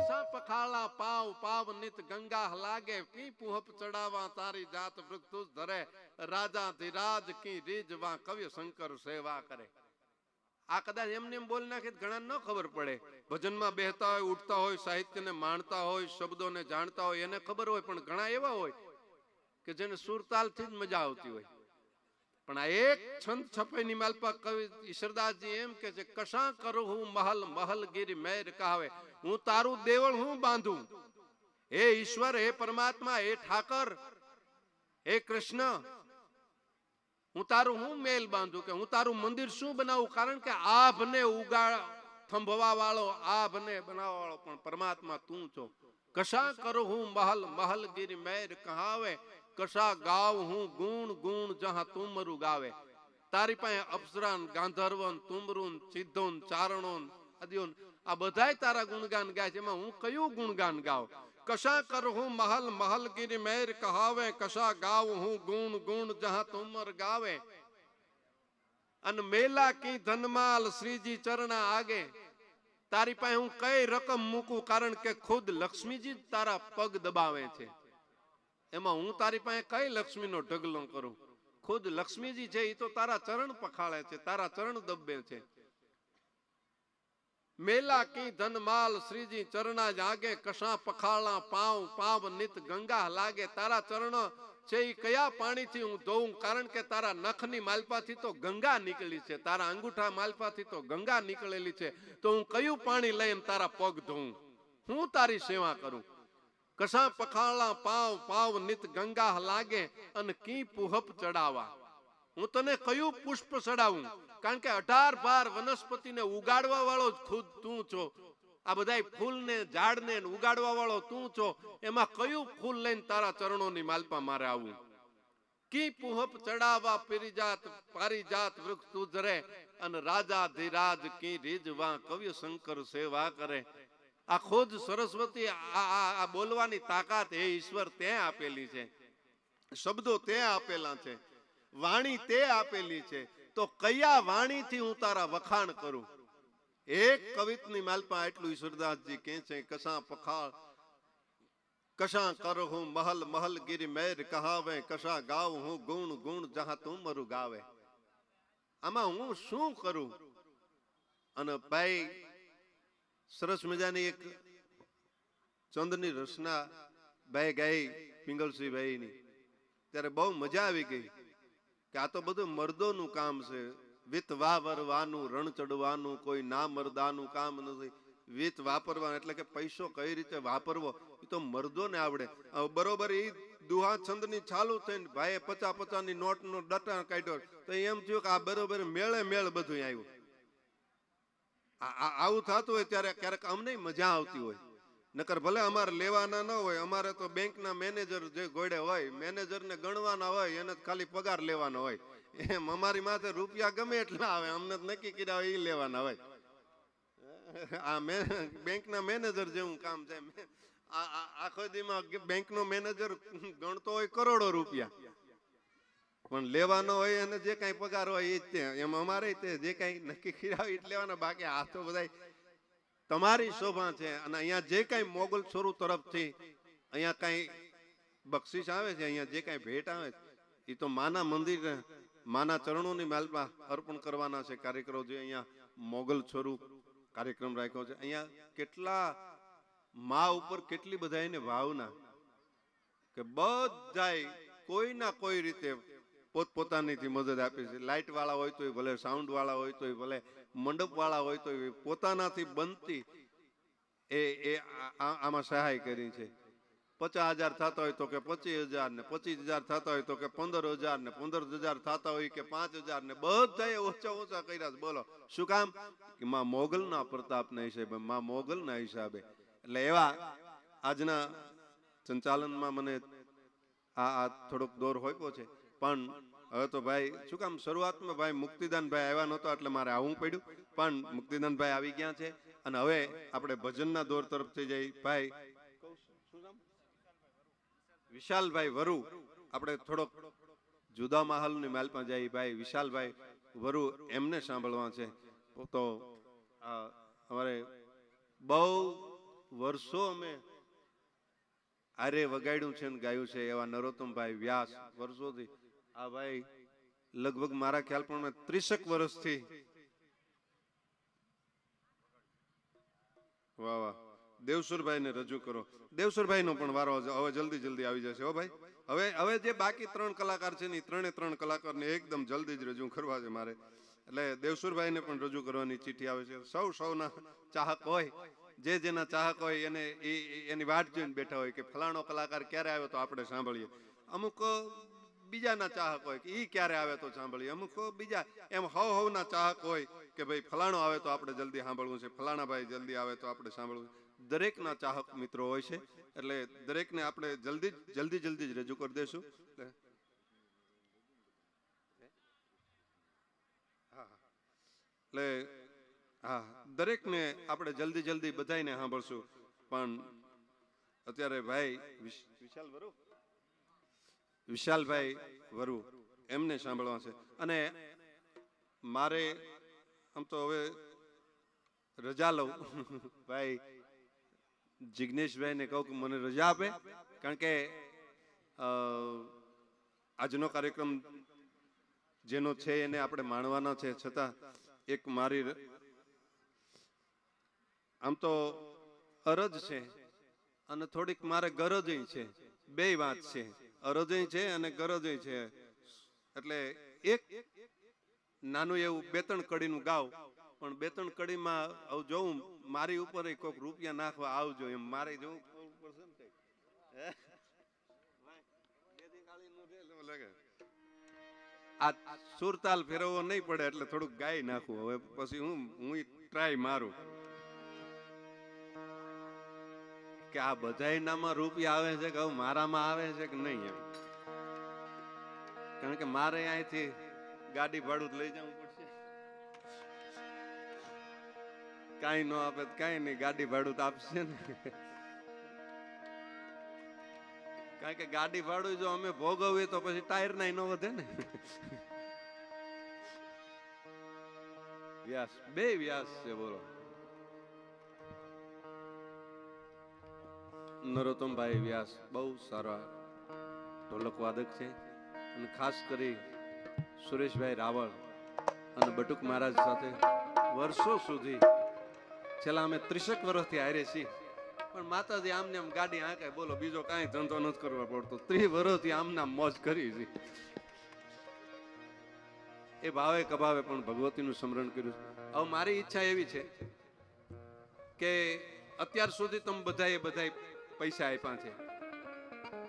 કસા પખાળા પાવ પાવ નિત ગંગા લાગે કી પુહપ ચડાવા તારી જાત વૃક્ષ ધરે રાજા ધીરાજ કી રીજવા કવિ શંકર સેવા કરે. આ કદાચ એમને એમ બોલ નાખે ઘણા ન ખબર પડે. ભજનમાં બેહતા હોય, ઉઠતા હોય, સાહિત્યને માણતા હોય, શબ્દોને જાણતા હોય એને ખબર હોય, પણ ઘણા એવા હોય કે જેને સુરતાલથી જ મજા આવતી હોય. પણ આ એક છંદ છપાઈની માલપા કવિ ઈશ્વરદાસજી એમ કે છે, કશા કરું હું મહલ મહલ ગીરી મેર કહાવે, હું તારું દેવળ હું બાંધું. હે ઈશ્વર, હે પરમાત્મા, હે ઠાકર, હે કૃષ્ણ, હું તારું હું મેલ બાંધું, કે હું તારું મંદિર શું બનાવું? કારણ કે આભને થંભવા વાળો, આભને બનાવવા વાળો પણ પરમાત્મા તું છો. કશા કરું હું મહલ મહલ ગીરી મેર કહાવે, કશા ગાવ હું ગુણ ગુણ જહાં તુમરું ગાવે. તારી પાસે અપ્સરાન, ગાંધર્વન, તુમરુન, સિદ્ધોન, ચારણોન, આદિઓન આ બધાય તારા ગુણગાન ગાય છે. એમાં હું કયું ગુણગાન ગાવ? કશા કરું હું મહલ મહલ ગીરી મેર કહાવે, કશા ગાવ હું ગુણ ગુણ જહાં તુમર ગાવે. અને મેલા કી ધનમાલ શ્રીજી ચરણા આગે, તારી પાસે હું કઈ રકમ મૂકું? કારણ કે ખુદ લક્ષ્મીજી જ તારા પગ દબાવે છે. એમાં હું તારી પાસે કઈ લક્ષ્મીનો ઢગલો કરું? ખુદ લક્ષ્મીજી છે એ તો તારા ચરણ પખાળે છે, તારા ચરણ દબે છે. મેલા કી ધનમાલ શ્રીજી ચરણા જાગે, કશા પખાળા પાવ પાવ નિત ગંગા લાગે. તારા ચરણ છે એ કયા પાણીથી હું ધોઉં? કારણ કે તારા નખની માલપાથી તો ગંગા નીકળી છે, તારા અંગૂઠા માલપાથી તો ગંગા નીકળેલી છે. તો હું કયું પાણી લઈને તારા પગ ધોઉં? હું તારી સેવા કરું? કશા પખાળા પાવ પાવ નિત ગંગા લાગે, અને કી પુહપ ચડાવા, હું તને કયું પુષ્પ ચડાવું? કારણ કે 18 ભાર વનસ્પતિને ઉગાડવા વાળો ખુદ તું છો. આ બધા ફૂલને ઝાડને ઉગાડવા વાળો તું છો. એમાં કયું ફૂલ લઈને તારા ચરણોની માલપા મારે આવું? કી પુહપ ચડાવા પરિજાત પારિજાત વૃક્ષ તુજરે, અને રાજા ધીરાજ કી રીજવા કવિ શંકર સેવા કરે. આ ખુદ સરસ્વતી આ બોલવાની તાકાત હે ઈશ્વર તે આપેલી છે. શબ્દો તે આપેલા છે, વાણી તે આપેલી છે. તો કયા વાણીથી હું તારા વખાણ કરું? એક કવિતની માલપા એટલું ઈશ્વરદાસજી કહે છે, કશા પખાળ કશા કર હું મહલ મહલ ગીરી મેર કહાવે, કશા ગાવ હું ગુણ ગુણ જહાં તુમરું ગાવે. આમાં હું શું કરું? અને ભાઈ સરસ મજાની એક ચંદની રચના ભાઈ ગાઈ પિંગલસિંહ ભાઈની, ત્યારે બહુ મજા આવી ગઈ કે આ તો બધું મર્દોનું કામ છે. વિત વાવરવાનું, રણ ચડવાનું કોઈ ના મર્દાનું કામ નથી. વિત વાપરવાનું એટલે કે પૈસો કઈ રીતે વાપરવો એ તો મર્દોને આવડે. બરોબર એ દુહા છંદની ચાલુ થઈને ભાઈએ 50-50 ની નોટનો ડટા કાઢ્યો તો એમ થયું કે આ બરોબર મેળે મેળ બધું આવ્યું. આવું થતું હોય ત્યારે ક્યારેક અમને મજા આવતી હોય. નકર ભલે અમારે લેવાના ન હોય, અમારે તો બેંકના મેનેજર જે ગોળે હોય, મેનેજરને ગણવાના હોય, એને ખાલી પગાર લેવાનો હોય. એમ અમારી માથે રૂપિયા ગમે એટલા આવે, અમને નક્કી કર્યા હોય એ લેવાના હોય. આ બેંકના મેનેજર જેવું કામ છે. આખો દીમાં બેંકનો મેનેજર ગણતો હોય કરોડો રૂપિયા, પણ લેવાનો હોય એને જે કઈ પગાર હોય એ જ તે. એમ અમારે તે જે કઈ નક્કી કર્યા હોય એ જ લેવાના. બાકી આ તો બધા તમારી શોભા છે. અને અહીંયા જે કઈ મોગલ છોરું તરફથી અહીંયા કઈ બક્ષિસ આવે છે, અહીંયા જે કઈ ભેટ આવે છે એ તો માના મંદિર માના ચરણોની માલમાં અર્પણ કરવાના છે. કાર્યક્રમ જે અહીંયા મોગલ છોરું કાર્યક્રમ રાખ્યો છે, અહીંયા કેટલા મા ઉપર કેટલી બધા એને ભાવના કે બધાય કોઈના કોઈ રીતે પોતપોતાનીથી મદદ આપે છે. લાઇટ વાળા હોય તો ભલે, સાઉન્ડ વાળા હોય તો ભલે, મંડપ વાળા હોય તો પોતાનાથી બનતી એ આમાં સહાય કરી છે. 50,000 થતા હોય તો કે 25,000 ને 25,000 થતા હોય તો કે 15,000 ને 15,000 થતા હોય કે 5,000 ને બધાએ ઓછા ઓછા કર્યા. બોલો શું કામ? કે માં મોગલના પ્રતાપના હિસાબે, માં મોગલના હિસાબે. એટલે એવા આજના સંચાલનમાં મને આ થોડોક દોર હોપ્યો છે. પણ હવે તો ભાઈ શું કામ શરૂઆતમાં ભાઈ મુક્તિદાનભાઈ આવ્યા નહોતો એટલે મારે આવવું પડ્યું, પણ મુક્તિદાનભાઈ આવી ગયા છે. અને હવે આપણે ભજનના દોર તરફથી જઈ ભાઈ વિશાલભાઈ વરુ, આપણે થોડોક જુદા માહોલની માલમાં જઈ ભાઈ વિશાલભાઈ વરુ એમને સાંભળવા છે. તો અમારે બહુ વર્ષો અમે આરે વગાડ્યું છે ને ગાયું છે એવા નરોત્તમભાઈ વ્યાસ વર્ષોથી આ ભાઈ લગભગ મારા ખ્યાલ પણ 30 વર્ષથી વાહ વાહ દેવસુરભાઈ ને રજૂ કરો. દેવસુરભાઈ નો પણ વારો હવે જલ્દી આવી જશે હો ભાઈ. હવે જે બાકી 3 કલાકાર છે ને 3 કલાકારને એકદમ જલ્દી જ રજૂ કરવા છે મારે. એટલે દેવસુરભાઈ ને પણ રજૂ કરવાની ચિઠ્ઠી આવે છે. સૌના ચાહક હોય, જે જેના ચાહક હોય એને એની વાટ જોઈને બેઠા હોય કે ફલાણો કલાકાર ક્યારે આવ્યો તો આપણે સાંભળીએ. અમુક બીજાના ચાહક હોય કે ઈ ક્યારે આવે તો સાંભળીએ. અમુક બીજા એમ હવના ચાહક હોય કે ભાઈ ફલાણો આવે તો આપણે જલ્દી સાંભળવું છે, ફલાણા ભાઈ જલ્દી આવે તો આપણે સાંભળવું. દરેકના ચાહક મિત્રો હોય છે એટલે દરેકને આપણે જલ્દી જ રજૂ કરી દઈશું. એટલે હા, દરેકને આપણે જલ્દી બધાને સાંભળશું. પણ અત્યારે ભાઈ વિશાલભાઈ વરુ એમને સાંભળવા છે. અને મારે આમ તો હવે રજા લઉં ભાઈ જિગ્નેશભાઈ ને કહું કે મને રજા આપે, કારણ કે આજનો કાર્યક્રમ જેનો છે એને આપણે માણવાના છે. છતાં એક મારી આમ તો અરજ છે અને થોડીક મારે ગરજ છે. બે વાત છે, અરજ છે અને ગરજ છે. એટલે એક નાનું એવું 2-3 કડીનું ગાવ, પણ 2-3 કડીમાં જોઉં મારી ઉપર કોઈક રૂપિયા નાખવા આવજો એમ મારે જોવું પડશે ને. આ સુરતાલ ફેરવવો નહીં પડે એટલે થોડુંક ગાઈ નાખવું. હવે પછી હું ટ્રાય મારું કે આ બધાયનામાં રૂપિયા આવે છે કે મારામાં આવે છે કે નહીં એમ. કારણ કે મારે અહીંથી ગાડી ભાડું લઈ જવું પડશે. કાંઈ ન આપે કાંઈ નહીં, ગાડી ભાડું તો આપશે ને. કારણ કે ગાડી ભાડું જો અમે ભોગવીએ તો પછી ટાયર ના ન વધે ને. વ્યાસ, બે વ્યાસ છે બોલો. નરોત્તમભાઈ વ્યાસ બહુ સારા ઢોલક વાદક છે. અને ખાસ કરી સુરેશભાઈ રાવળ અને બટુક મહારાજ સાથે વર્ષો સુધી છેલ્લા અમે 30 વર્ષથી હારે છીએ. પણ માતાજી આમને આમ ગાડી હાંકે બોલો, બીજો કાંઈ ધંધો નથી કરવા પડતો. 30 વર્ષથી આમના મોજ કરી છે. એ ભાવે કભાવે પણ ભગવતીનું સ્મરણ કર્યું. હવે મારી ઈચ્છા એવી છે કે અત્યાર સુધી તમે બધાએ પૈસા આપ્યા છે,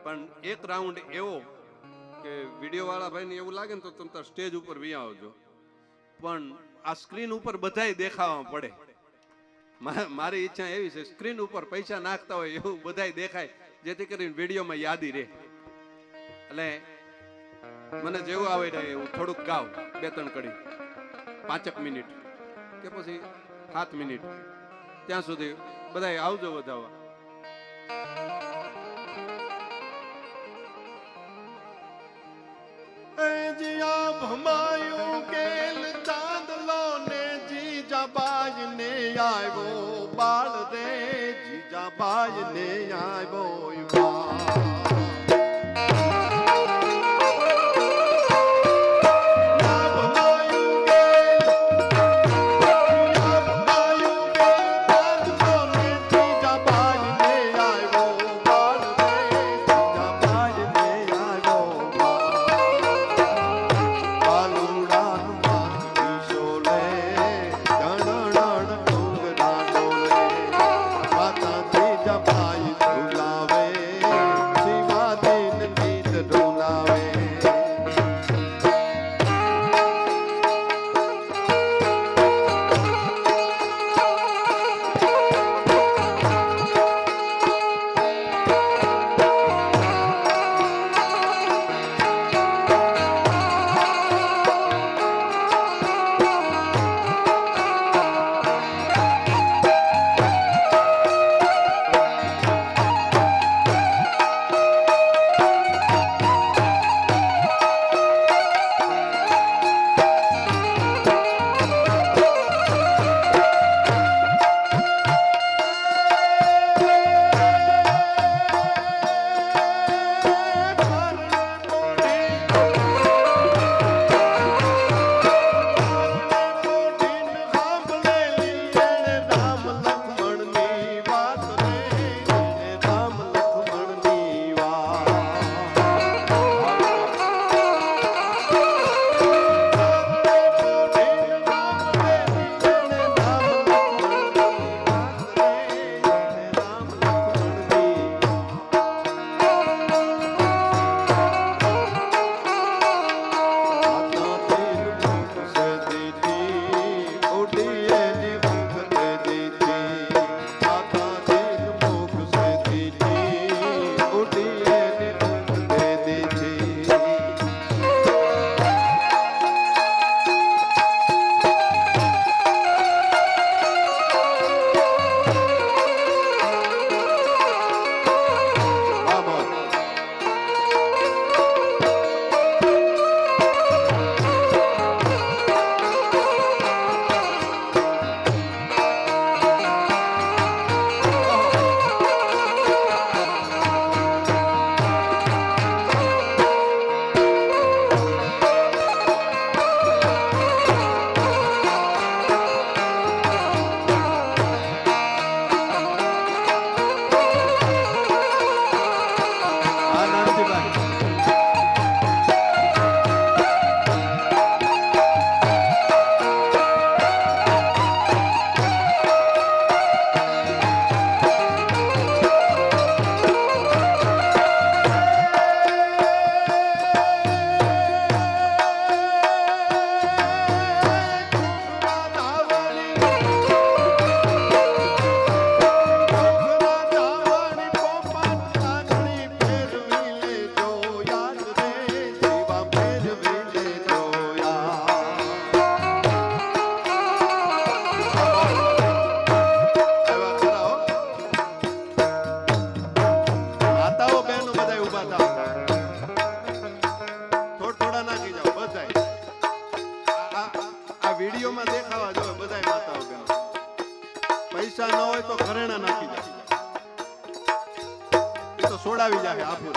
પણ એક રાઉન્ડ એવો કે વિડીયો વાળા ભાઈને એવું લાગે ને તો તમે સ્ટેજ ઉપર વી આવજો, પણ આ સ્ક્રીન ઉપર બધાય દેખાવા પડે. મારી ઈચ્છા એવી છે સ્ક્રીન ઉપર પૈસા નાખતા હોય એવું બધાય દેખાય, જેથી કરીને વિડીયોમાં યાદી રહે. એટલે મને જેવું આવડે એવું થોડુંક ગાવ, 2-3 કડી 5 મિનિટ કે પછી 7 મિનિટ, ત્યાં સુધી બધાય આવજો વધાવવા. જીયા ભમાયું કેલ ચાંદલો ને જીજાબાઈ ને આવ્યો બાળ રે, જીજાબાઈ ને આવ્યો માતા જીજાબાઈ ઝુલાવે છોડાવી જાય આપું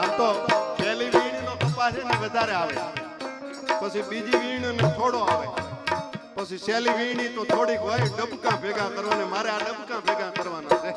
આમ તો પહેલી વીણીનો કપાસ છે ને વધારે આવે, પછી બીજી વીણીનો થોડો આવે, પછી છેલ્લી વીણી તો થોડીક હોય, ડબકા ભેગા કરવાના. મારે આ ડબકા ભેગા કરવાના છે.